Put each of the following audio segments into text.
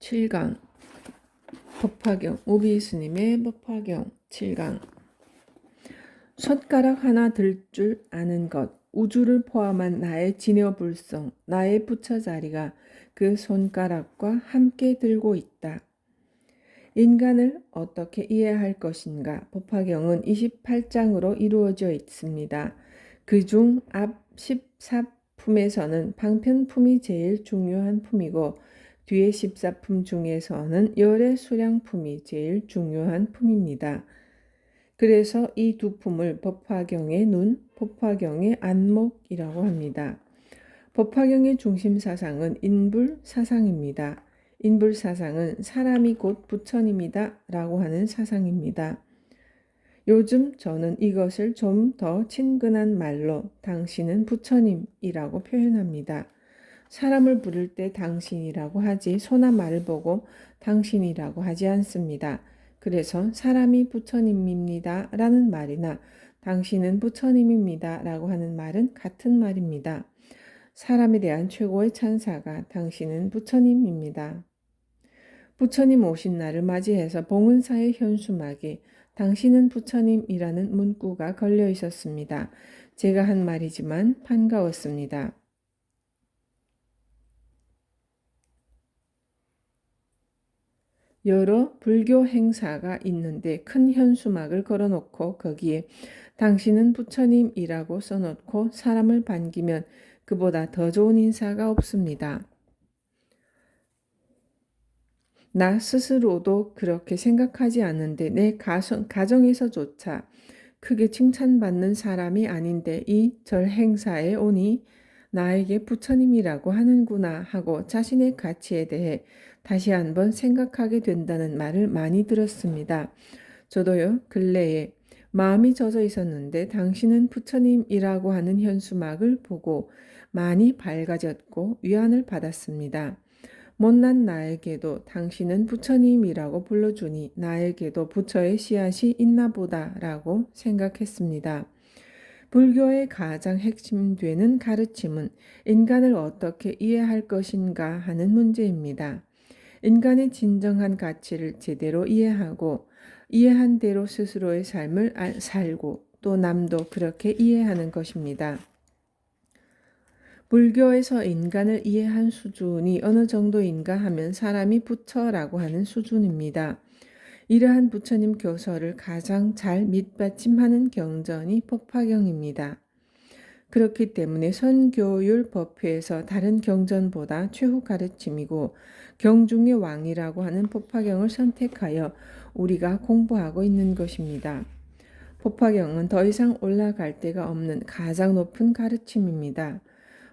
7강 법화경 오비스님의 법화경 7강 손가락 하나 들 줄 아는 것 우주를 포함한 나의 진여불성 나의 부처 자리가 그 손가락과 함께 들고 있다. 인간을 어떻게 이해할 것인가? 법화경은 28장으로 이루어져 있습니다. 그중 앞 14품에서는 방편품이 제일 중요한 품이고 뒤에 14품 중에서는 열의 수량품이 제일 중요한 품입니다. 그래서 이 두 품을 법화경의 눈, 법화경의 안목이라고 합니다. 법화경의 중심 사상은 인불 사상입니다. 인불 사상은 사람이 곧 부처님이다 라고 하는 사상입니다. 요즘 저는 이것을 좀 더 친근한 말로 당신은 부처님이라고 표현합니다. 사람을 부를 때 당신이라고 하지 소나 말을 보고 당신이라고 하지 않습니다. 그래서 사람이 부처님입니다 라는 말이나 당신은 부처님입니다 라고 하는 말은 같은 말입니다. 사람에 대한 최고의 찬사가 당신은 부처님입니다. 부처님 오신 날을 맞이해서 봉은사의 현수막에 당신은 부처님이라는 문구가 걸려 있었습니다. 제가 한 말이지만 반가웠습니다. 여러 불교 행사가 있는데 큰 현수막을 걸어놓고 거기에 당신은 부처님이라고 써놓고 사람을 반기면 그보다 더 좋은 인사가 없습니다. 나 스스로도 그렇게 생각하지 않는데 내 가정에서조차 크게 칭찬받는 사람이 아닌데 이 절 행사에 오니 나에게 부처님이라고 하는구나 하고 자신의 가치에 대해 다시 한번 생각하게 된다는 말을 많이 들었습니다. 저도요, 근래에 마음이 젖어 있었는데 당신은 부처님이라고 하는 현수막을 보고 많이 밝아졌고 위안을 받았습니다. 못난 나에게도 당신은 부처님이라고 불러주니 나에게도 부처의 씨앗이 있나 보다라고 생각했습니다. 불교의 가장 핵심되는 가르침은 인간을 어떻게 이해할 것인가 하는 문제입니다. 인간의 진정한 가치를 제대로 이해하고 이해한 대로 스스로의 삶을 살고 또 남도 그렇게 이해하는 것입니다. 불교에서 인간을 이해한 수준이 어느 정도인가 하면 사람이 부처라고 하는 수준입니다. 이러한 부처님 교서를 가장 잘 밑받침하는 경전이 법화경입니다. 그렇기 때문에 선교율 법회에서 다른 경전보다 최후 가르침이고 경중의 왕이라고 하는 법화경을 선택하여 우리가 공부하고 있는 것입니다. 법화경은 더 이상 올라갈 데가 없는 가장 높은 가르침입니다.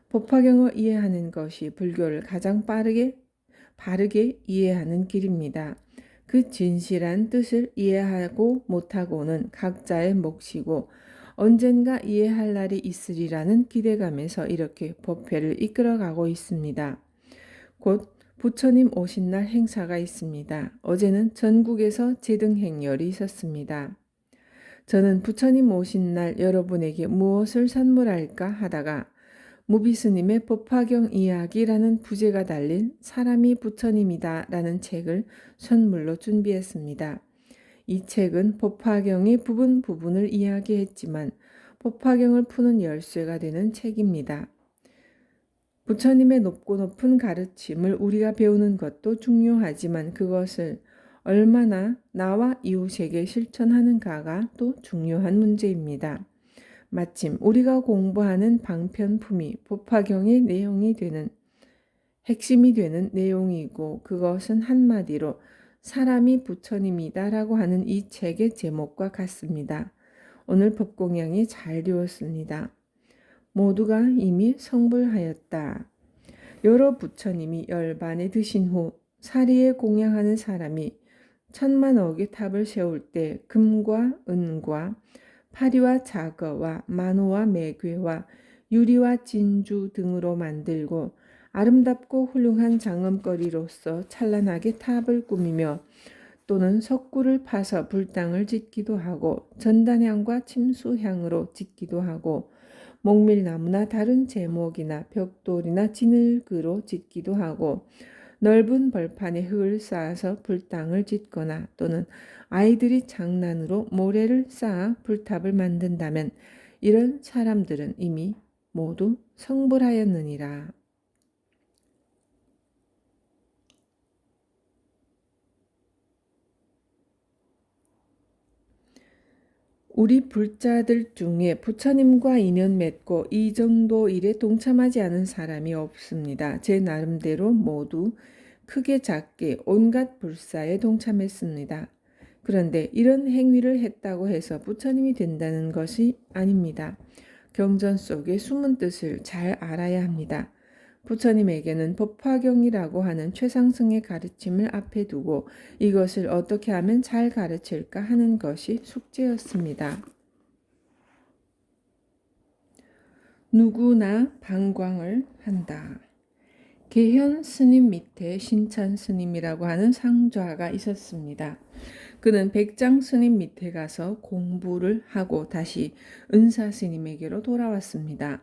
법화경을 이해하는 것이 불교를 가장 바르게 이해하는 길입니다. 그 진실한 뜻을 이해하고 못하고는 각자의 몫이고 언젠가 이해할 날이 있으리라는 기대감에서 이렇게 법회를 이끌어가고 있습니다. 곧 부처님 오신 날 행사가 있습니다. 어제는 전국에서 제등행렬이 있었습니다. 저는 부처님 오신 날 여러분에게 무엇을 선물할까 하다가 무비스님의 법화경 이야기라는 부제가 달린 사람이 부처님이다 라는 책을 선물로 준비했습니다. 이 책은 법화경의 부분을 이야기했지만 법화경을 푸는 열쇠가 되는 책입니다. 부처님의 높고 높은 가르침을 우리가 배우는 것도 중요하지만 그것을 얼마나 나와 이웃에게 실천하는가가 또 중요한 문제입니다. 마침 우리가 공부하는 방편품이 법화경의 핵심이 되는 내용이고 그것은 한마디로 사람이 부처님이다 라고 하는 이 책의 제목과 같습니다. 오늘 법공양이 잘 되었습니다. 모두가 이미 성불하였다. 여러 부처님이 열반에 드신 후 사리에 공양하는 사람이 10,000억의 탑을 세울 때 금과 은과 파리와 자거와 만호와 매괴와 유리와 진주 등으로 만들고 아름답고 훌륭한 장엄거리로서 찬란하게 탑을 꾸미며 또는 석굴을 파서 불당을 짓기도 하고 전단향과 침수향으로 짓기도 하고 목밀나무나 다른 제목이나 벽돌이나 진흙으로 짓기도 하고 넓은 벌판에 흙을 쌓아서 불당을 짓거나 또는 아이들이 장난으로 모래를 쌓아 불탑을 만든다면 이런 사람들은 이미 모두 성불하였느니라. 우리 불자들 중에 부처님과 인연 맺고 이 정도 일에 동참하지 않은 사람이 없습니다. 제 나름대로 모두 크게 작게 온갖 불사에 동참했습니다. 그런데 이런 행위를 했다고 해서 부처님이 된다는 것이 아닙니다. 경전 속의 숨은 뜻을 잘 알아야 합니다. 부처님에게는 법화경이라고 하는 최상승의 가르침을 앞에 두고 이것을 어떻게 하면 잘 가르칠까 하는 것이 숙제였습니다. 누구나 방광을 한다. 계현 스님 밑에 신찬 스님이라고 하는 상좌가 있었습니다. 그는 백장 스님 밑에 가서 공부를 하고 다시 은사 스님에게로 돌아왔습니다.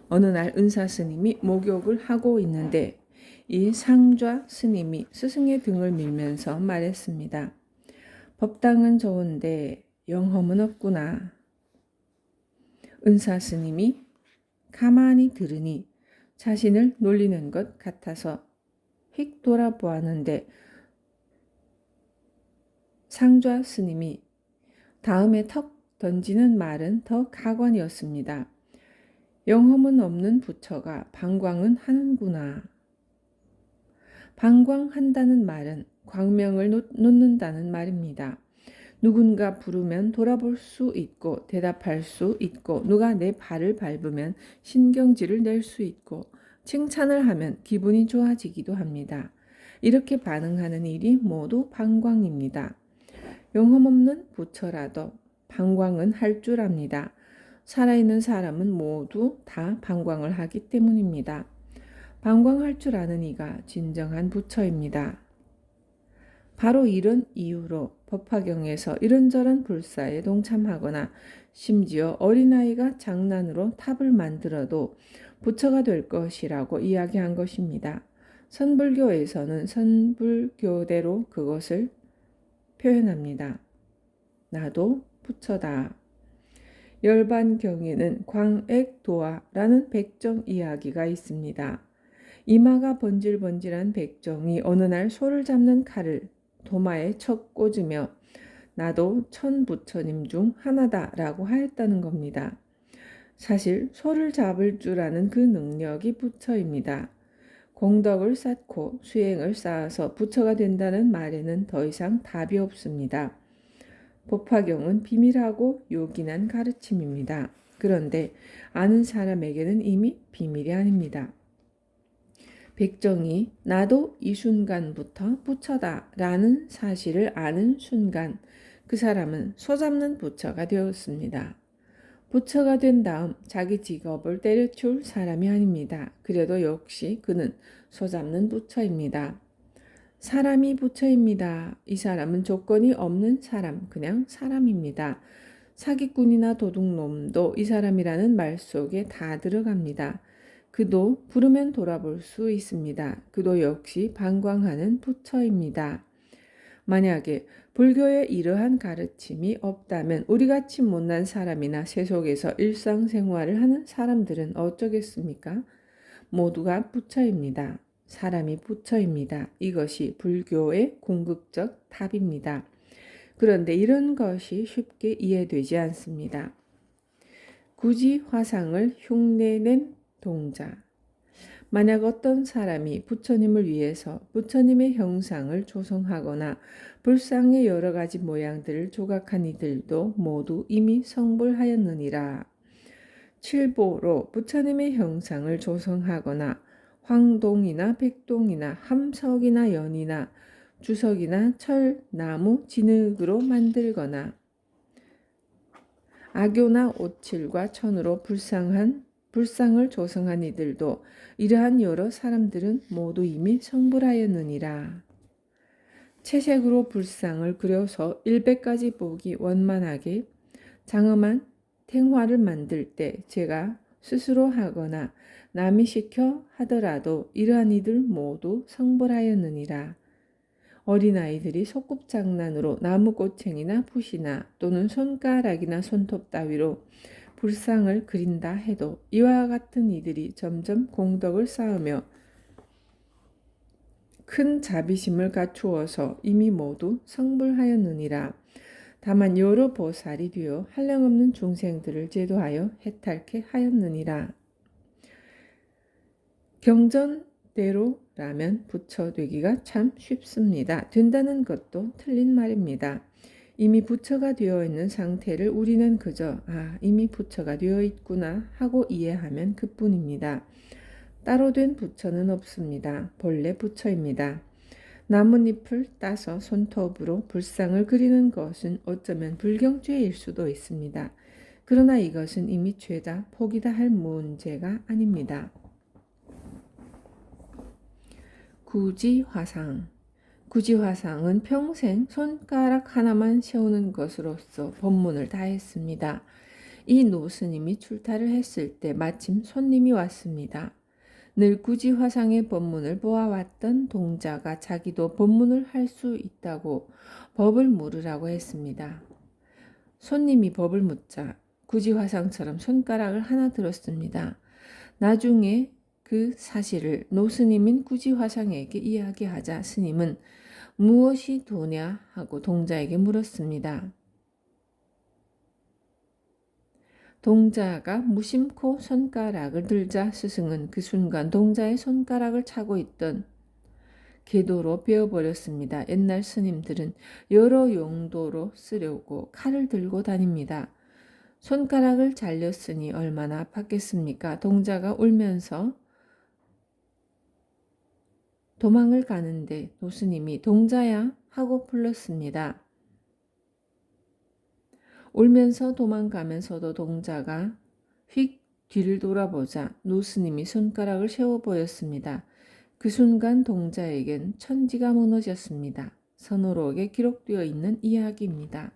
어느 날 은사 스님이 목욕을 하고 있는데 이 상좌 스님이 스승의 등을 밀면서 말했습니다. 법당은 좋은데 영험은 없구나. 은사 스님이 가만히 들으니 자신을 놀리는 것 같아서 휙 돌아보았는데 상좌 스님이 다음에 턱 던지는 말은 더 가관이었습니다. 영험은 없는 부처가 방광은 하는구나. 방광한다는 말은 광명을 놓는다는 말입니다. 누군가 부르면 돌아볼 수 있고 대답할 수 있고 누가 내 발을 밟으면 신경질을 낼 수 있고 칭찬을 하면 기분이 좋아지기도 합니다. 이렇게 반응하는 일이 모두 방광입니다. 영험 없는 부처라도 방광은 할 줄 압니다. 살아있는 사람은 모두 다 방광을 하기 때문입니다. 방광할 줄 아는 이가 진정한 부처입니다. 바로 이런 이유로 법화경에서 이런저런 불사에 동참하거나 심지어 어린아이가 장난으로 탑을 만들어도 부처가 될 것이라고 이야기한 것입니다. 선불교에서는 선불교대로 그것을 표현합니다. 나도 부처다. 열반경에는 광액도화라는 백정 이야기가 있습니다. 이마가 번질번질한 백정이 어느 날 소를 잡는 칼을 도마에 척 꽂으며 나도 천부처님 중 하나다라고 하였다는 겁니다. 사실 소를 잡을 줄 아는 그 능력이 부처입니다. 공덕을 쌓고 수행을 쌓아서 부처가 된다는 말에는 더 이상 답이 없습니다. 법화경은 비밀하고 요긴한 가르침입니다. 그런데 아는 사람에게는 이미 비밀이 아닙니다. 백정이 나도 이 순간부터 부처다 라는 사실을 아는 순간 그 사람은 소잡는 부처가 되었습니다. 부처가 된 다음 자기 직업을 때려치울 사람이 아닙니다. 그래도 역시 그는 소잡는 부처입니다. 사람이 부처입니다. 이 사람은 조건이 없는 사람, 그냥 사람입니다. 사기꾼이나 도둑놈도 이 사람이라는 말 속에 다 들어갑니다. 그도 부르면 돌아볼 수 있습니다. 그도 역시 방광하는 부처입니다. 만약에 불교에 이러한 가르침이 없다면 우리같이 못난 사람이나 세속에서 일상생활을 하는 사람들은 어쩌겠습니까? 모두가 부처입니다. 사람이 부처입니다. 이것이 불교의 궁극적 답입니다. 그런데 이런 것이 쉽게 이해되지 않습니다. 굳이 화상을 흉내낸 동자. 만약 어떤 사람이 부처님을 위해서 부처님의 형상을 조성하거나 불상의 여러 가지 모양들을 조각한 이들도 모두 이미 성불하였느니라. 칠보로 부처님의 형상을 조성하거나 황동이나 백동이나 함석이나 연이나 주석이나 철, 나무, 진흙으로 만들거나 악교나 오칠과 천으로 불상을 조성한 이들도 이러한 여러 사람들은 모두 이미 성불하였느니라. 채색으로 불상을 그려서 100가지 보기 원만하게 장엄한 탱화를 만들 때 제가 스스로 하거나 남이 시켜 하더라도 이러한 이들 모두 성불하였느니라. 어린아이들이 소꿉장난으로 나무꽃챙이나 붓이나 또는 손가락이나 손톱 따위로 불상을 그린다 해도 이와 같은 이들이 점점 공덕을 쌓으며 큰 자비심을 갖추어서 이미 모두 성불하였느니라. 다만 여러 보살이 되어 한량없는 중생들을 제도하여 해탈케 하였느니라. 경전대로라면 부처 되기가 참 쉽습니다. 된다는 것도 틀린 말입니다. 이미 부처가 되어 있는 상태를 우리는 그저 이미 부처가 되어 있구나 하고 이해하면 그뿐입니다. 따로 된 부처는 없습니다. 본래 부처입니다. 나뭇잎을 따서 손톱으로 불상을 그리는 것은 어쩌면 불경죄일 수도 있습니다. 그러나 이것은 이미 죄다 포기다 할 문제가 아닙니다. 구지화상. 구지화상은 평생 손가락 하나만 세우는 것으로서 법문을 다했습니다. 이 노스님이 출타를 했을 때 마침 손님이 왔습니다. 늘 구지화상의 법문을 보아왔던 동자가 자기도 법문을 할 수 있다고 법을 물으라고 했습니다. 손님이 법을 묻자 구지화상처럼 손가락을 하나 들었습니다. 나중에 그 사실을 노스님인 구지화상에게 이야기하자 스님은 무엇이 도냐 하고 동자에게 물었습니다. 동자가 무심코 손가락을 들자 스승은 그 순간 동자의 손가락을 차고 있던 궤도로 베어버렸습니다. 옛날 스님들은 여러 용도로 쓰려고 칼을 들고 다닙니다. 손가락을 잘렸으니 얼마나 아팠겠습니까? 동자가 울면서 도망을 가는데 노스님이 동자야 하고 불렀습니다. 울면서 도망가면서도 동자가 휙 뒤를 돌아보자 노스님이 손가락을 세워 보였습니다. 그 순간 동자에겐 천지가 무너졌습니다. 선어록에 기록되어 있는 이야기입니다.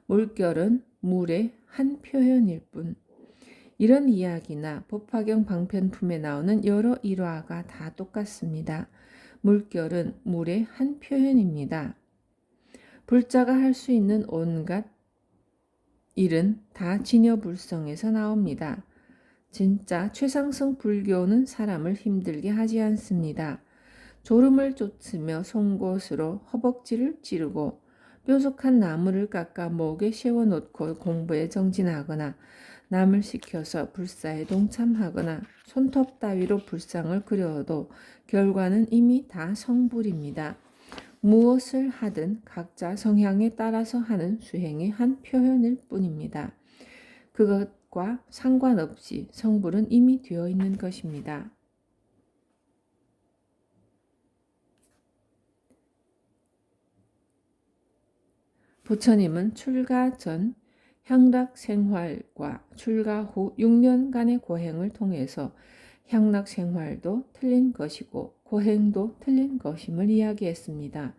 물결은 물의 한 표현일 뿐. 이런 이야기나 법화경 방편품에 나오는 여러 일화가 다 똑같습니다. 물결은 물의 한 표현입니다. 불자가 할 수 있는 온갖 일은 다 진여불성에서 나옵니다. 진짜 최상승 불교는 사람을 힘들게 하지 않습니다. 졸음을 쫓으며 송곳으로 허벅지를 찌르고 뾰족한 나무를 깎아 목에 세워놓고 공부에 정진하거나 남을 시켜서 불사에 동참하거나 손톱 따위로 불상을 그려도 결과는 이미 다 성불입니다. 무엇을 하든 각자 성향에 따라서 하는 수행의 한 표현일 뿐입니다. 그것과 상관없이 성불은 이미 되어 있는 것입니다. 부처님은 출가 전 향락 생활과 출가 후 6년간의 고행을 통해서 향락 생활도 틀린 것이고 고행도 틀린 것임을 이야기했습니다.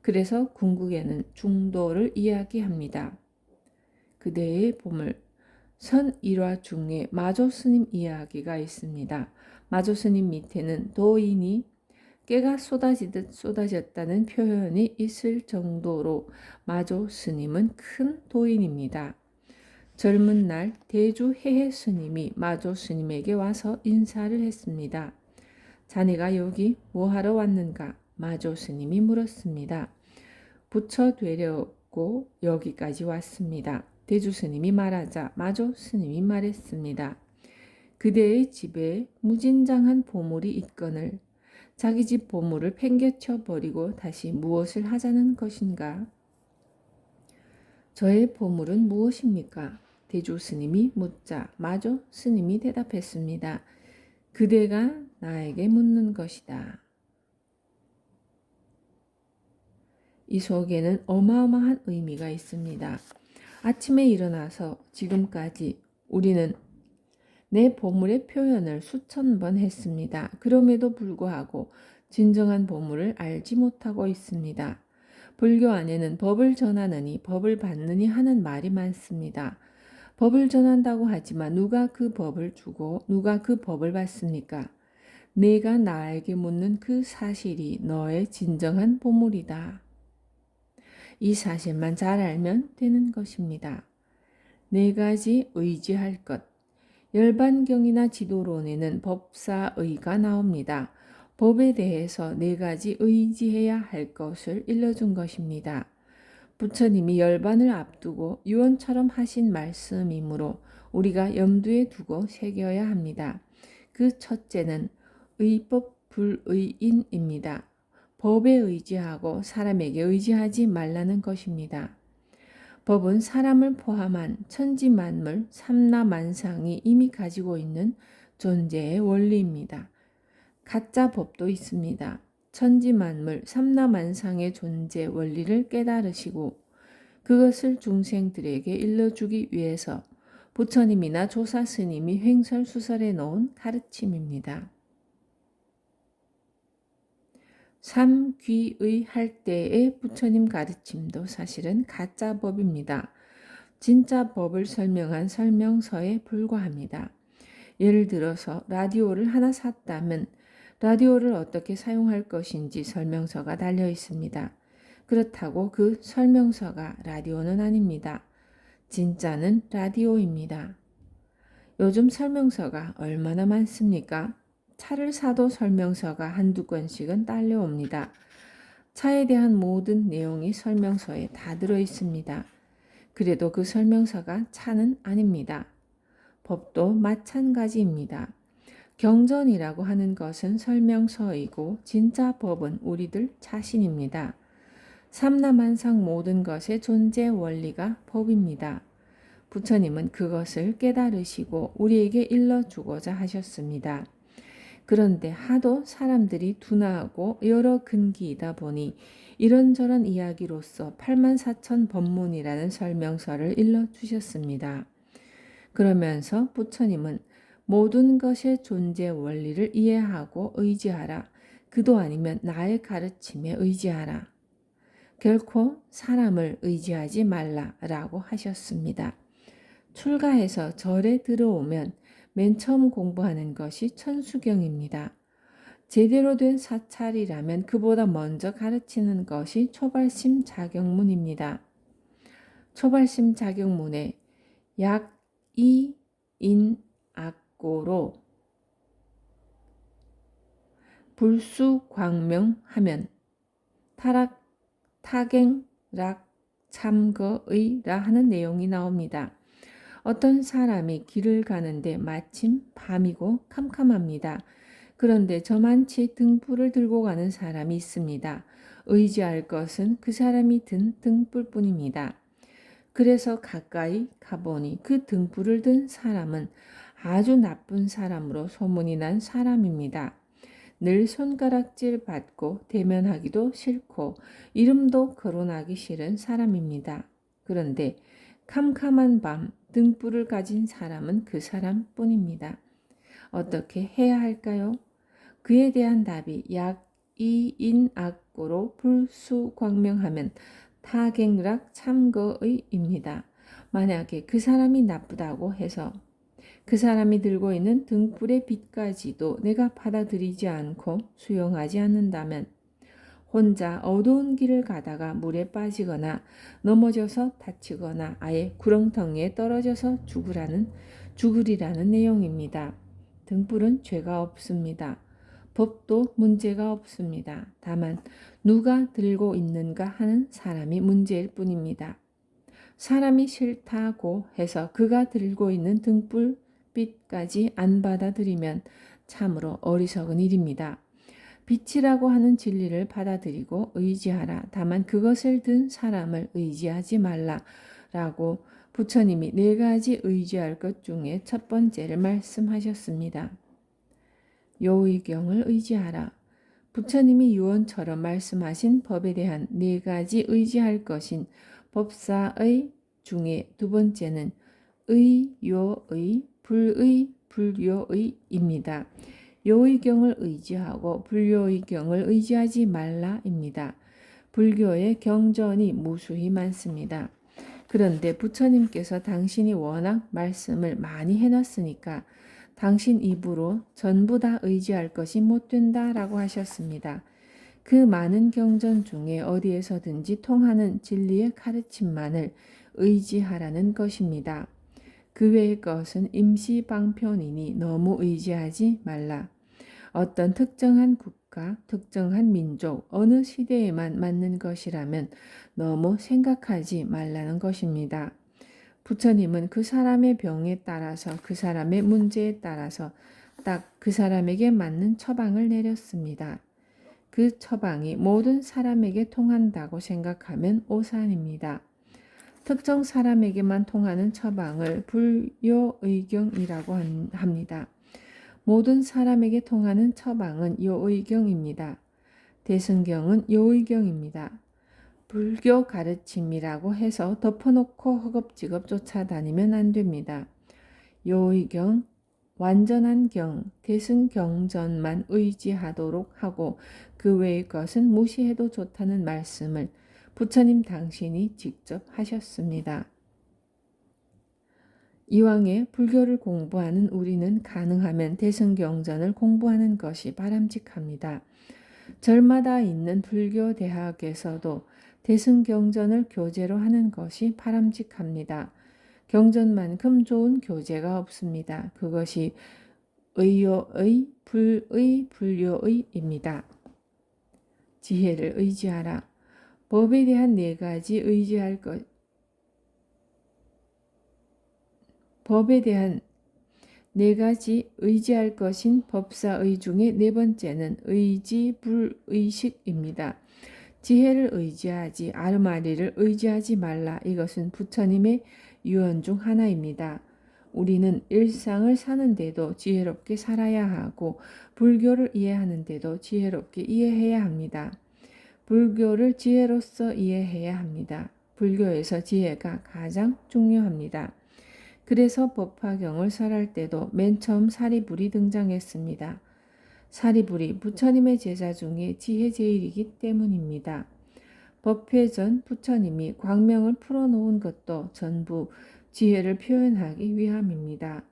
그래서 궁극에는 중도를 이야기합니다. 그대의 보물 선일화 중에 마조스님 이야기가 있습니다. 마조스님 밑에는 도인이 깨가 쏟아지듯 쏟아졌다는 표현이 있을 정도로 마조 스님은 큰 도인입니다. 젊은 날 대주 해해 스님이 마조 스님에게 와서 인사를 했습니다. 자네가 여기 뭐하러 왔는가? 마조 스님이 물었습니다. 부처 되려고 여기까지 왔습니다. 대주 스님이 말하자 마조 스님이 말했습니다. 그대의 집에 무진장한 보물이 있거늘 자기 집 보물을 팽개쳐 버리고 다시 무엇을 하자는 것인가? 저의 보물은 무엇입니까? 대주 스님이 묻자 마조 스님이 대답했습니다. 그대가 나에게 묻는 것이다. 이 속에는 어마어마한 의미가 있습니다. 아침에 일어나서 지금까지 우리는 내 보물의 표현을 수천 번 했습니다. 그럼에도 불구하고 진정한 보물을 알지 못하고 있습니다. 불교 안에는 법을 전하느니 법을 받느니 하는 말이 많습니다. 법을 전한다고 하지만 누가 그 법을 주고 누가 그 법을 받습니까? 내가 나에게 묻는 그 사실이 너의 진정한 보물이다. 이 사실만 잘 알면 되는 것입니다. 네 가지 의지할 것. 열반경이나 지도론에는 법사의가 나옵니다. 법에 대해서 네 가지 의지해야 할 것을 일러준 것입니다. 부처님이 열반을 앞두고 유언처럼 하신 말씀이므로 우리가 염두에 두고 새겨야 합니다. 그 첫째는 의법 불의인입니다. 법에 의지하고 사람에게 의지하지 말라는 것입니다. 법은 사람을 포함한 천지만물 삼라만상이 이미 가지고 있는 존재의 원리입니다. 가짜 법도 있습니다. 천지만물 삼라만상의 존재 원리를 깨달으시고 그것을 중생들에게 일러주기 위해서 부처님이나 조사스님이 횡설수설해 놓은 가르침입니다. 삼귀의 할 때의 부처님 가르침도 사실은 가짜 법입니다. 진짜 법을 설명한 설명서에 불과합니다. 예를 들어서 라디오를 하나 샀다면 라디오를 어떻게 사용할 것인지 설명서가 달려 있습니다. 그렇다고 그 설명서가 라디오는 아닙니다. 진짜는 라디오입니다. 요즘 설명서가 얼마나 많습니까? 차를 사도 설명서가 한두 권씩은 딸려옵니다. 차에 대한 모든 내용이 설명서에 다 들어 있습니다. 그래도 그 설명서가 차는 아닙니다. 법도 마찬가지입니다. 경전이라고 하는 것은 설명서이고 진짜 법은 우리들 자신입니다. 삼라만상 모든 것의 존재 원리가 법입니다. 부처님은 그것을 깨달으시고 우리에게 일러주고자 하셨습니다. 그런데 하도 사람들이 둔하고 여러 근기이다 보니 이런저런 이야기로서 84,000 법문이라는 설명서를 일러주셨습니다. 그러면서 부처님은 모든 것의 존재 원리를 이해하고 의지하라. 그도 아니면 나의 가르침에 의지하라. 결코 사람을 의지하지 말라라고 하셨습니다. 출가해서 절에 들어오면 맨 처음 공부하는 것이 천수경입니다. 제대로 된 사찰이라면 그보다 먼저 가르치는 것이 초발심 자격문입니다. 초발심 자격문에 약이인악고로 불수광명하면 타갱락 참거의라 하는 내용이 나옵니다. 어떤 사람이 길을 가는데 마침 밤이고 캄캄합니다. 그런데 저만치 등불을 들고 가는 사람이 있습니다. 의지할 것은 그 사람이 든 등불뿐입니다. 그래서 가까이 가보니 그 등불을 든 사람은 아주 나쁜 사람으로 소문이 난 사람입니다. 늘 손가락질 받고 대면하기도 싫고 이름도 거론하기 싫은 사람입니다. 그런데 캄캄한 밤 등불을 가진 사람은 그 사람뿐입니다. 어떻게 해야 할까요? 그에 대한 답이 약이인악고로 불수광명하면 타갱락 참거의입니다. 만약에 그 사람이 나쁘다고 해서 그 사람이 들고 있는 등불의 빛까지도 내가 받아들이지 않고 수용하지 않는다면 혼자 어두운 길을 가다가 물에 빠지거나 넘어져서 다치거나 아예 구렁텅이에 떨어져서 죽으리라는 내용입니다. 등불은 죄가 없습니다. 법도 문제가 없습니다. 다만 누가 들고 있는가 하는 사람이 문제일 뿐입니다. 사람이 싫다고 해서 그가 들고 있는 등불빛까지 안 받아들이면 참으로 어리석은 일입니다. 빛이라고 하는 진리를 받아들이고 의지하라. 다만 그것을 든 사람을 의지하지 말라라고 부처님이 네 가지 의지할 것 중에 첫 번째를 말씀하셨습니다. 요의경을 의지하라. 부처님이 유언처럼 말씀하신 법에 대한 네 가지 의지할 것인 법사의 중에 두 번째는 의요의, 불의, 불요의입니다. 요의경을 의지하고 불요의경을 의지하지 말라입니다. 불교의 경전이 무수히 많습니다. 그런데 부처님께서 당신이 워낙 말씀을 많이 해놨으니까 당신 입으로 전부 다 의지할 것이 못 된다라고 하셨습니다. 그 많은 경전 중에 어디에서든지 통하는 진리의 가르침만을 의지하라는 것입니다. 그 외의 것은 임시방편이니 너무 의지하지 말라. 어떤 특정한 국가, 특정한 민족, 어느 시대에만 맞는 것이라면 너무 생각하지 말라는 것입니다. 부처님은 그 사람의 병에 따라서 그 사람의 문제에 따라서 딱 그 사람에게 맞는 처방을 내렸습니다. 그 처방이 모든 사람에게 통한다고 생각하면 오산입니다. 특정 사람에게만 통하는 처방을 불요의경이라고 합니다. 모든 사람에게 통하는 처방은 요의경입니다. 대승경은 요의경입니다. 불교 가르침이라고 해서 덮어놓고 허겁지겁 쫓아다니면 안 됩니다. 요의경, 완전한 경, 대승경전만 의지하도록 하고 그 외의 것은 무시해도 좋다는 말씀을 부처님 당신이 직접 하셨습니다. 이왕에 불교를 공부하는 우리는 가능하면 대승경전을 공부하는 것이 바람직합니다. 절마다 있는 불교 대학에서도 대승경전을 교재로 하는 것이 바람직합니다. 경전만큼 좋은 교재가 없습니다. 그것이 의요의, 불의, 불교의입니다. 지혜를 의지하라. 법에 대한 네 가지 의지할 것. 법에 대한 네 가지 의지할 것인 법사의 중에 네 번째는 의지불의식입니다. 지혜를 의지하지 아르마리를 의지하지 말라. 이것은 부처님의 유언 중 하나입니다. 우리는 일상을 사는데도 지혜롭게 살아야 하고 불교를 이해하는데도 지혜롭게 이해해야 합니다. 불교를 지혜로서 이해해야 합니다. 불교에서 지혜가 가장 중요합니다. 그래서 법화경을 설할 때도 맨 처음 사리불이 등장했습니다. 사리불이 부처님의 제자 중에 지혜제일이기 때문입니다. 법회 전 부처님이 광명을 풀어놓은 것도 전부 지혜를 표현하기 위함입니다.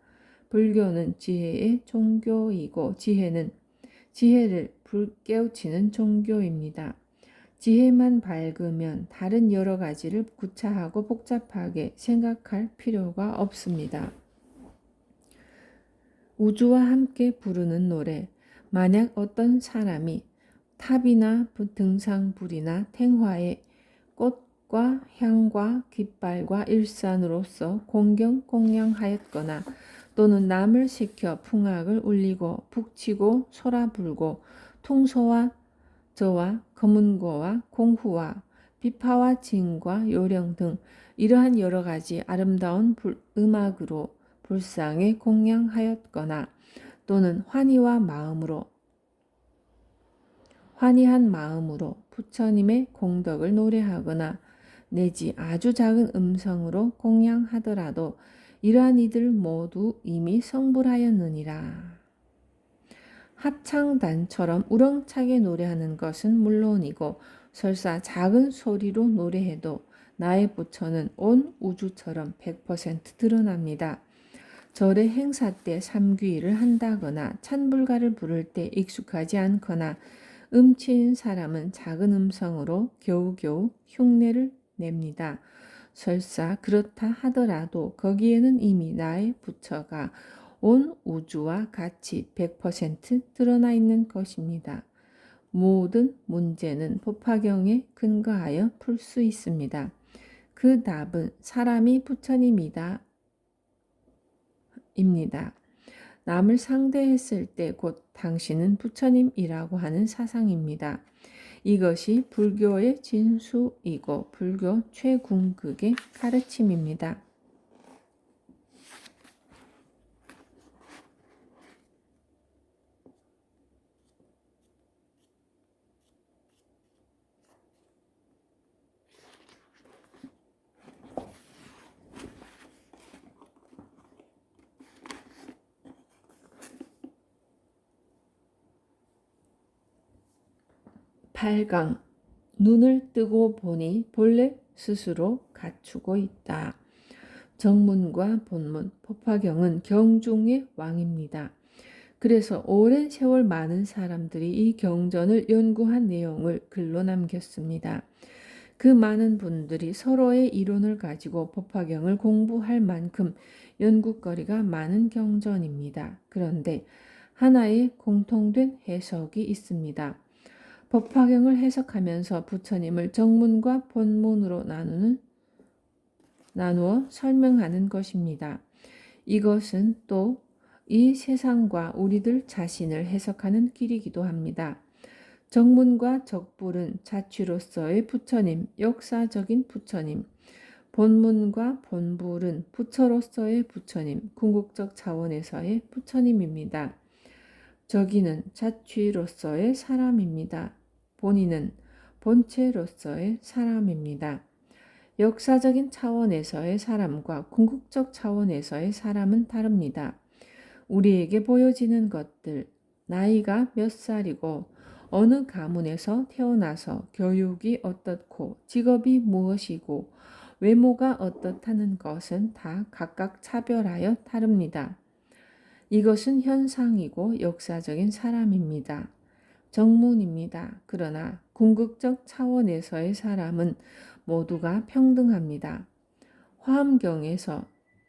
불교는 지혜의 종교이고 지혜를 불깨우치는 종교입니다. 지혜만 밝으면 다른 여러 가지를 구차하고 복잡하게 생각할 필요가 없습니다. 우주와 함께 부르는 노래. 만약 어떤 사람이 탑이나 등상불이나 탱화에 꽃과 향과 깃발과 일산으로서 공경 공양하였거나 또는 남을 시켜 풍악을 울리고 북치고 소라 불고 통소와 저와 검은고와 공후와 비파와 징과 요령 등 이러한 여러 가지 아름다운 음악으로 불상에 공양하였거나 또는 환희한 마음으로 부처님의 공덕을 노래하거나 내지 아주 작은 음성으로 공양하더라도 이러한 이들 모두 이미 성불하였느니라. 합창단처럼 우렁차게 노래하는 것은 물론이고 설사 작은 소리로 노래해도 나의 부처는 온 우주처럼 100% 드러납니다. 절의 행사 때 삼귀를 한다거나 찬불가를 부를 때 익숙하지 않거나 음치인 사람은 작은 음성으로 겨우겨우 흉내를 냅니다. 설사 그렇다 하더라도 거기에는 이미 나의 부처가 온 우주와 같이 100% 드러나 있는 것입니다. 모든 문제는 법화경에 근거하여 풀 수 있습니다. 그 답은 사람이 부처님이다 입니다. 남을 상대했을 때 곧 당신은 부처님이라고 하는 사상입니다. 이것이 불교의 진수이고 불교 최궁극의 가르침입니다. (8강) 눈을 뜨고 보니 본래 스스로 갖추고 있다. 정문과 본문, 법화경은 경중의 왕입니다. 그래서 오랜 세월 많은 사람들이 이 경전을 연구한 내용을 글로 남겼습니다. 그 많은 분들이 서로의 이론을 가지고 법화경을 공부할 만큼 연구거리가 많은 경전입니다. 그런데 하나의 공통된 해석이 있습니다. 법화경을 해석하면서 부처님을 정문과 본문으로 나누어 설명하는 것입니다. 이것은 또 이 세상과 우리들 자신을 해석하는 길이기도 합니다. 정문과 적불은 자취로서의 부처님, 역사적인 부처님, 본문과 본불은 부처로서의 부처님, 궁극적 차원에서의 부처님입니다. 저기는 자취로서의 사람입니다. 본인은 본체로서의 사람입니다. 역사적인 차원에서의 사람과 궁극적 차원에서의 사람은 다릅니다. 우리에게 보여지는 것들, 나이가 몇 살이고 어느 가문에서 태어나서 교육이 어떻고 직업이 무엇이고 외모가 어떻다는 것은 다 각각 차별하여 다릅니다. 이것은 현상이고 역사적인 사람입니다. 정문입니다. 그러나 궁극적 차원에서의 사람은 모두가 평등합니다. 화엄경에서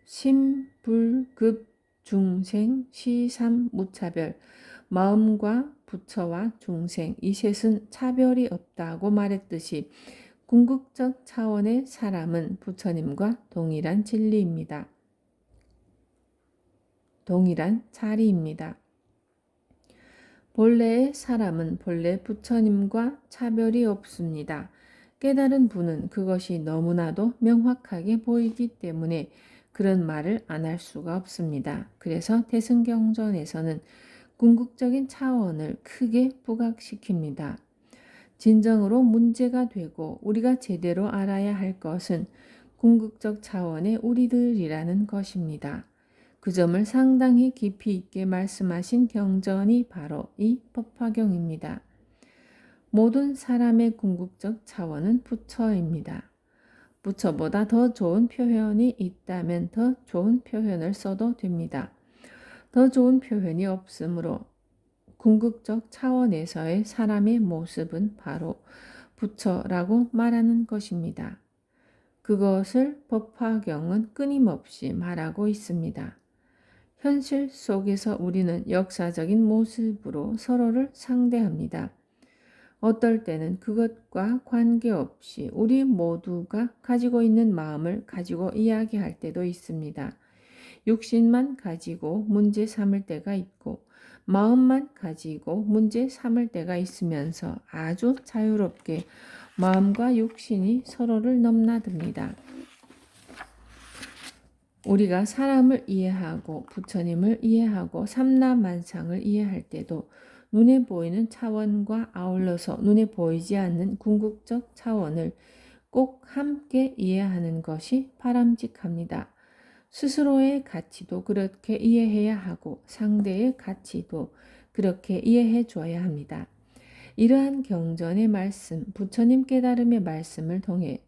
심, 불, 급, 중생, 시, 삼, 무차별, 마음과 부처와 중생 이 셋은 차별이 없다고 말했듯이 궁극적 차원의 사람은 부처님과 동일한 진리입니다. 동일한 자리입니다. 본래의 사람은 본래 부처님과 차별이 없습니다. 깨달은 분은 그것이 너무나도 명확하게 보이기 때문에 그런 말을 안 할 수가 없습니다. 그래서 대승경전에서는 궁극적인 차원을 크게 부각시킵니다. 진정으로 문제가 되고 우리가 제대로 알아야 할 것은 궁극적 차원의 우리들이라는 것입니다. 그 점을 상당히 깊이 있게 말씀하신 경전이 바로 이 법화경입니다. 모든 사람의 궁극적 차원은 부처입니다. 부처보다 더 좋은 표현이 있다면 더 좋은 표현을 써도 됩니다. 더 좋은 표현이 없으므로 궁극적 차원에서의 사람의 모습은 바로 부처라고 말하는 것입니다. 그것을 법화경은 끊임없이 말하고 있습니다. 현실 속에서 우리는 역사적인 모습으로 서로를 상대합니다. 어떨 때는 그것과 관계없이 우리 모두가 가지고 있는 마음을 가지고 이야기할 때도 있습니다. 육신만 가지고 문제 삼을 때가 있고 마음만 가지고 문제 삼을 때가 있으면서 아주 자유롭게 마음과 육신이 서로를 넘나듭니다. 우리가 사람을 이해하고 부처님을 이해하고 삼라만상을 이해할 때도 눈에 보이는 차원과 아울러서 눈에 보이지 않는 궁극적 차원을 꼭 함께 이해하는 것이 바람직합니다. 스스로의 가치도 그렇게 이해해야 하고 상대의 가치도 그렇게 이해해 줘야 합니다. 이러한 경전의 말씀, 부처님 깨달음의 말씀을 통해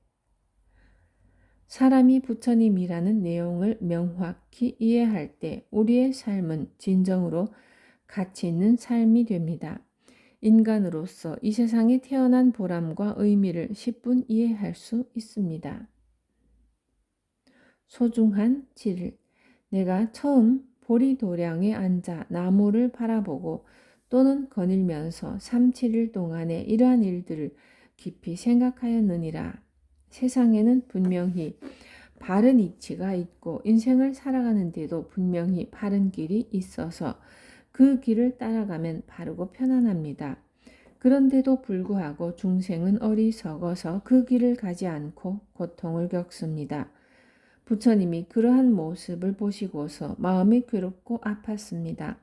사람이 부처님이라는 내용을 명확히 이해할 때 우리의 삶은 진정으로 가치 있는 삶이 됩니다. 인간으로서 이 세상에 태어난 보람과 의미를 10분 이해할 수 있습니다. 소중한 7일. 내가 처음 보리도량에 앉아 나무를 바라보고 또는 거닐면서 3, 7일 동안에 이러한 일들을 깊이 생각하였느니라. 세상에는 분명히 바른 이치가 있고 인생을 살아가는데도 분명히 바른 길이 있어서 그 길을 따라가면 바르고 편안합니다. 그런데도 불구하고 중생은 어리석어서 그 길을 가지 않고 고통을 겪습니다. 부처님이 그러한 모습을 보시고서 마음이 괴롭고 아팠습니다.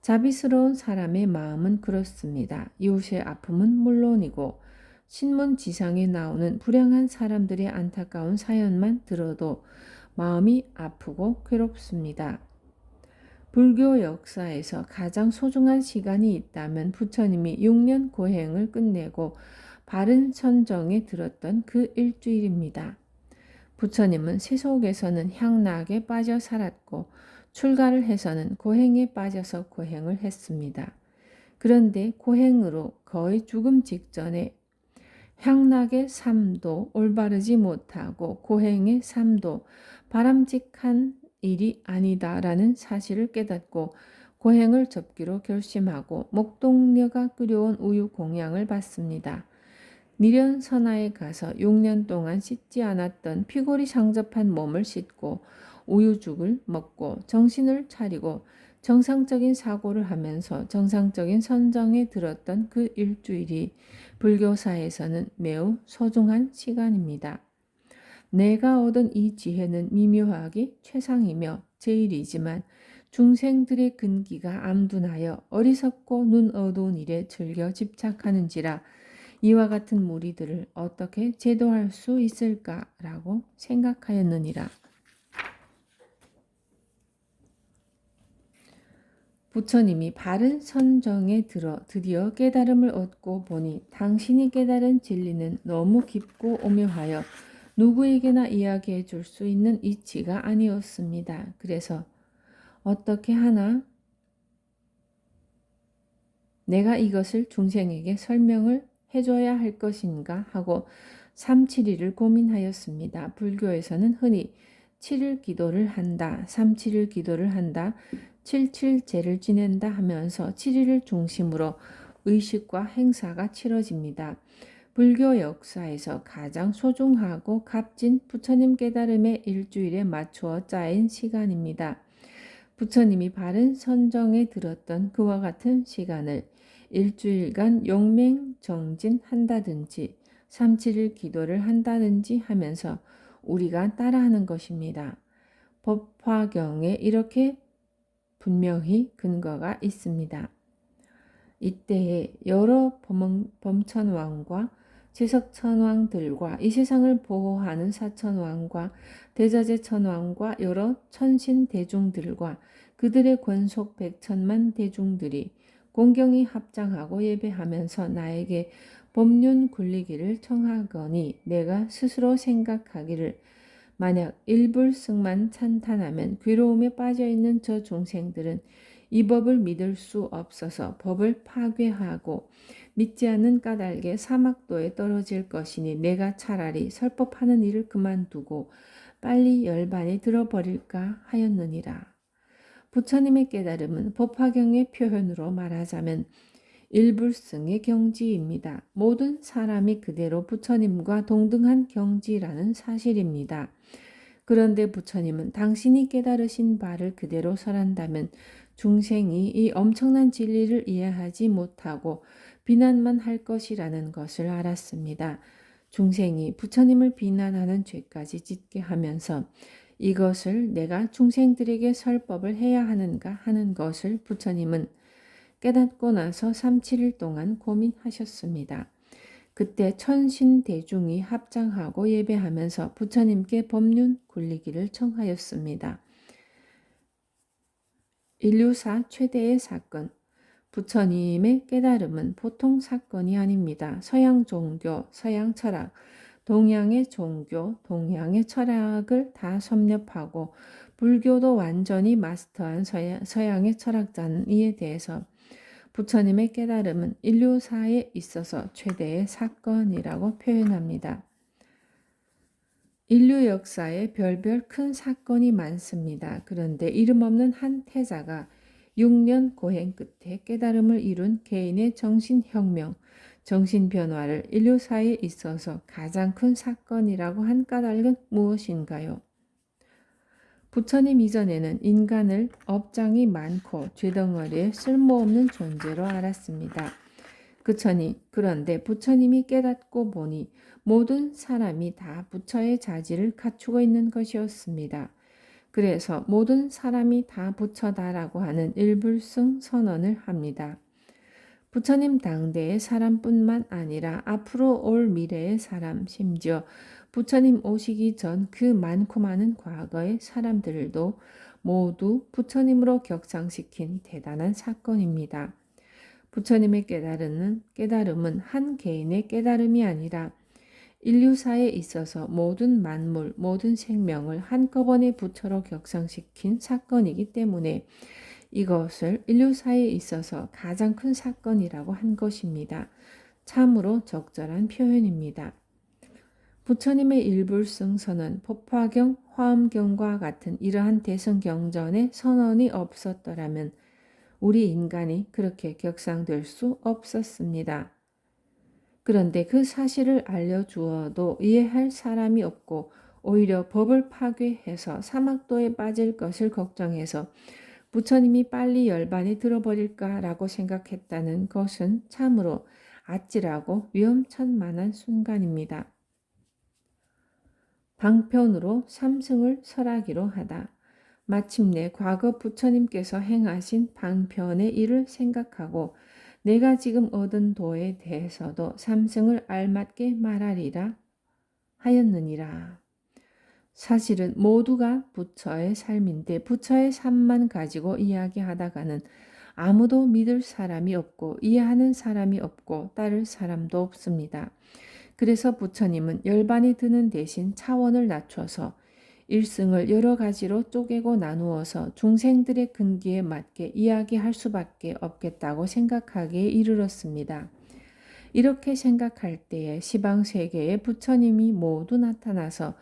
자비스러운 사람의 마음은 그렇습니다. 이웃의 아픔은 물론이고 신문지상에 나오는 불량한 사람들의 안타까운 사연만 들어도 마음이 아프고 괴롭습니다. 불교 역사에서 가장 소중한 시간이 있다면 부처님이 6년 고행을 끝내고 바른 선정에 들었던 그 일주일입니다. 부처님은 세속에서는 향락에 빠져 살았고 출가를 해서는 고행에 빠져서 고행을 했습니다. 그런데 고행으로 거의 죽음 직전에 향락의 삶도 올바르지 못하고 고행의 삶도 바람직한 일이 아니다라는 사실을 깨닫고 고행을 접기로 결심하고 목동녀가 끓여온 우유 공양을 받습니다. 니련선화에 가서 6년 동안 씻지 않았던 피골이 상접한 몸을 씻고 우유죽을 먹고 정신을 차리고 정상적인 사고를 하면서 정상적인 선정에 들었던 그 일주일이 불교사에서는 매우 소중한 시간입니다. 내가 얻은 이 지혜는 미묘하기 최상이며 제일이지만 중생들의 근기가 암둔하여 어리석고 눈 어두운 일에 즐겨 집착하는지라 이와 같은 무리들을 어떻게 제도할 수 있을까라고 생각하였느니라. 부처님이 바른 선정에 들어 드디어 깨달음을 얻고 보니 당신이 깨달은 진리는 너무 깊고 오묘하여 누구에게나 이야기해 줄 수 있는 이치가 아니었습니다. 그래서 어떻게 하나 내가 이것을 중생에게 설명을 해줘야 할 것인가 하고 3, 7일을 고민하였습니다. 불교에서는 흔히 7일 기도를 한다, 3, 7일 기도를 한다, 7, 7제를 지낸다 하면서 7일을 중심으로 의식과 행사가 치러집니다. 불교 역사에서 가장 소중하고 값진 부처님 깨달음의 일주일에 맞추어 짜인 시간입니다. 부처님이 바른 선정에 들었던 그와 같은 시간을 일주일간 용맹정진 한다든지 3, 7일 기도를 한다든지 하면서 우리가 따라하는 것입니다. 법화경에 이렇게 분명히 근거가 있습니다. 이때에 여러 범천왕과 제석천왕들과 이 세상을 보호하는 사천왕과 대자재천왕과 여러 천신대중들과 그들의 권속 100천만 대중들이 공경히 합장하고 예배하면서 나에게 법륜 굴리기를 청하거니 내가 스스로 생각하기를 만약 일불승만 찬탄하면 괴로움에 빠져있는 저 중생들은 이 법을 믿을 수 없어서 법을 파괴하고 믿지 않는 까닭에 사막도에 떨어질 것이니 내가 차라리 설법하는 일을 그만두고 빨리 열반에 들어버릴까 하였느니라. 부처님의 깨달음은 법화경의 표현으로 말하자면 일불승의 경지입니다. 모든 사람이 그대로 부처님과 동등한 경지라는 사실입니다. 그런데 부처님은 당신이 깨달으신 바를 그대로 설한다면 중생이 이 엄청난 진리를 이해하지 못하고 비난만 할 것이라는 것을 알았습니다. 중생이 부처님을 비난하는 죄까지 짓게 하면서 이것을 내가 중생들에게 설법을 해야 하는가 하는 것을 부처님은 깨닫고 나서 3, 7일 동안 고민하셨습니다. 그때 천신대중이 합장하고 예배하면서 부처님께 법륜 굴리기를 청하였습니다. 인류사 최대의 사건, 부처님의 깨달음은 보통 사건이 아닙니다. 서양 종교, 서양 철학, 동양의 종교, 동양의 철학을 다 섭렵하고 불교도 완전히 마스터한 서양의 철학자는 이에 대해서 부처님의 깨달음은 인류사에 있어서 최대의 사건이라고 표현합니다. 인류 역사에 별별 큰 사건이 많습니다. 그런데 이름 없는 한 태자가 6년 고행 끝에 깨달음을 이룬 개인의 정신혁명, 정신변화를 인류사에 있어서 가장 큰 사건이라고 한 까닭은 무엇인가요? 부처님 이전에는 인간을 업장이 많고 죄덩어리에 쓸모없는 존재로 알았습니다. 그런데 부처님이 깨닫고 보니 모든 사람이 다 부처의 자질을 갖추고 있는 것이었습니다. 그래서 모든 사람이 다 부처다라고 하는 일불승 선언을 합니다. 부처님 당대의 사람뿐만 아니라 앞으로 올 미래의 사람, 심지어 부처님 오시기 전 그 많고 많은 과거의 사람들도 모두 부처님으로 격상시킨 대단한 사건입니다. 부처님의 깨달음은 한 개인의 깨달음이 아니라 인류사에 있어서 모든 만물, 모든 생명을 한꺼번에 부처로 격상시킨 사건이기 때문에 이것을 인류사에 있어서 가장 큰 사건이라고 한 것입니다. 참으로 적절한 표현입니다. 부처님의 일불승선은 법화경, 화엄경과 같은 이러한 대승경전에 선언이 없었더라면 우리 인간이 그렇게 격상될 수 없었습니다. 그런데 그 사실을 알려주어도 이해할 사람이 없고 오히려 법을 파괴해서 사막도에 빠질 것을 걱정해서 부처님이 빨리 열반에 들어버릴까라고 생각했다는 것은 참으로 아찔하고 위험천만한 순간입니다. 방편으로 삼승을 설하기로 하다. 마침내 과거 부처님께서 행하신 방편의 일을 생각하고 내가 지금 얻은 도에 대해서도 삼승을 알맞게 말하리라 하였느니라. 사실은 모두가 부처의 삶인데 부처의 삶만 가지고 이야기하다가는 아무도 믿을 사람이 없고 이해하는 사람이 없고 따를 사람도 없습니다. 그래서 부처님은 열반이 드는 대신 차원을 낮춰서 일승을 여러 가지로 쪼개고 나누어서 중생들의 근기에 맞게 이야기할 수밖에 없겠다고 생각하기에 이르렀습니다. 이렇게 생각할 때에 시방세계에 부처님이 모두 나타나서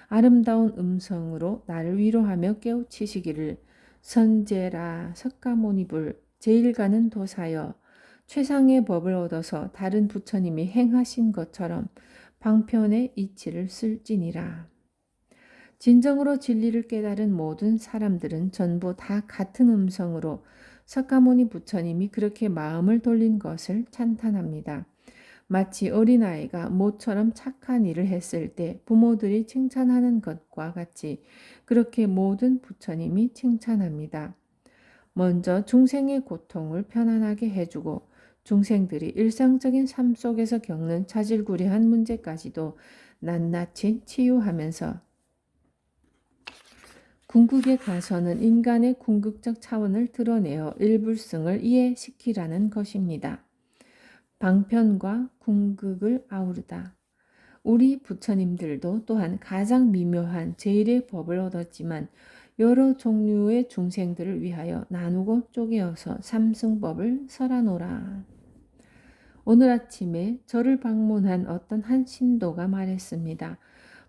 아름다운 음성으로 나를 위로하며 깨우치시기를 선제라 석가모니불 제일가는 도사여 최상의 법을 얻어서 다른 부처님이 행하신 것처럼 방편의 이치를 쓸지니라. 진정으로 진리를 깨달은 모든 사람들은 전부 다 같은 음성으로 석가모니 부처님이 그렇게 마음을 돌린 것을 찬탄합니다. 마치 어린아이가 모처럼 착한 일을 했을 때 부모들이 칭찬하는 것과 같이 그렇게 모든 부처님이 칭찬합니다. 먼저 중생의 고통을 편안하게 해주고 중생들이 일상적인 삶 속에서 겪는 자질구레한 문제까지도 낱낱이 치유하면서 궁극에 가서는 인간의 궁극적 차원을 드러내어 일불승을 이해시키라는 것입니다. 방편과 궁극을 아우르다. 우리 부처님들도 또한 가장 미묘한 제일의 법을 얻었지만 여러 종류의 중생들을 위하여 나누고 쪼개어서 삼승법을 설하노라. 오늘 아침에 저를 방문한 어떤 한 신도가 말했습니다.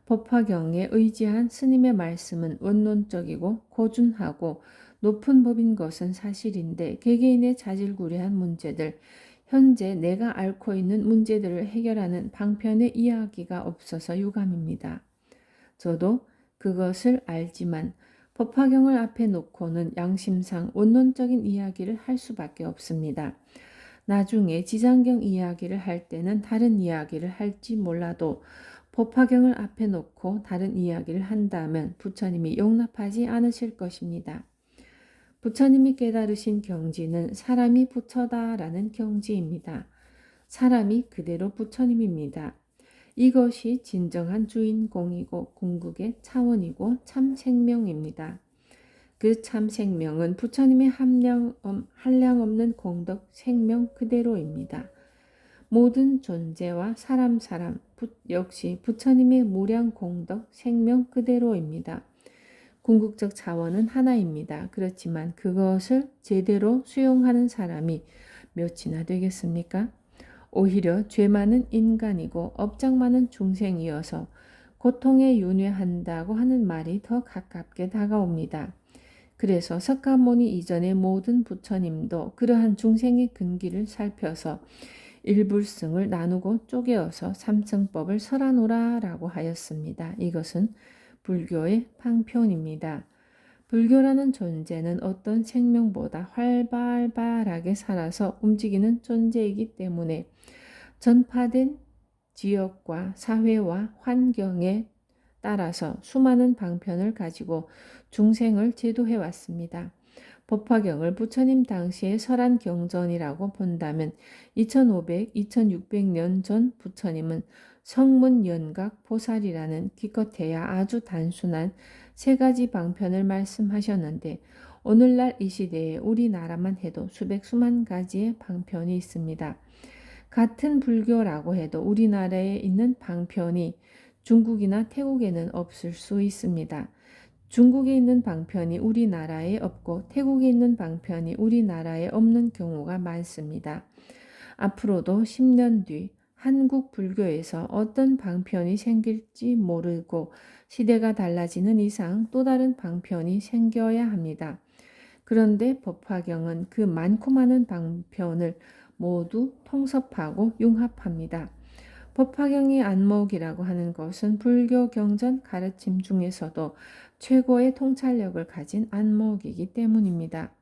법화경에 의지한 스님의 말씀은 원론적이고 고준하고 높은 법인 것은 사실인데 개개인의 자질구레한 문제들, 현재 내가 앓고 있는 문제들을 해결하는 방편의 이야기가 없어서 유감입니다. 저도 그것을 알지만 법화경을 앞에 놓고는 양심상 원론적인 이야기를 할 수밖에 없습니다. 나중에 지장경 이야기를 할 때는 다른 이야기를 할지 몰라도 법화경을 앞에 놓고 다른 이야기를 한다면 부처님이 용납하지 않으실 것입니다. 부처님이 깨달으신 경지는 사람이 부처다라는 경지입니다. 사람이 그대로 부처님입니다. 이것이 진정한 주인공이고 궁극의 차원이고 참 생명입니다. 그 참 생명은 부처님의 한량없는 공덕 생명 그대로입니다. 모든 존재와 사람 역시 부처님의 무량 공덕 생명 그대로입니다. 궁극적 차원은 하나입니다. 그렇지만 그것을 제대로 수용하는 사람이 몇이나 되겠습니까? 오히려 죄 많은 인간이고 업장 많은 중생이어서 고통에 윤회한다고 하는 말이 더 가깝게 다가옵니다. 그래서 석가모니 이전의 모든 부처님도 그러한 중생의 근기를 살펴서 일불승을 나누고 쪼개어서 삼승법을 설하노라 라고 하였습니다. 이것은 불교의 방편입니다. 불교라는 존재는 어떤 생명보다 활발하게 살아서 움직이는 존재이기 때문에 전파된 지역과 사회와 환경에 따라서 수많은 방편을 가지고 중생을 제도해 왔습니다. 법화경을 부처님 당시의 설한 경전이라고 본다면 2500, 2600년 전 부처님은 성문연각 보살이라는 기껏해야 아주 단순한 세 가지 방편을 말씀하셨는데 오늘날 이 시대에 우리나라만 해도 수백 수만 가지의 방편이 있습니다. 같은 불교라고 해도 우리나라에 있는 방편이 중국이나 태국에는 없을 수 있습니다. 중국에 있는 방편이 우리나라에 없고 태국에 있는 방편이 우리나라에 없는 경우가 많습니다. 앞으로도 10년 뒤 한국 불교에서 어떤 방편이 생길지 모르고 시대가 달라지는 이상 또 다른 방편이 생겨야 합니다. 그런데 법화경은 그 많고 많은 방편을 모두 통섭하고 융합합니다. 법화경의 안목이라고 하는 것은 불교 경전 가르침 중에서도 최고의 통찰력을 가진 안목이기 때문입니다.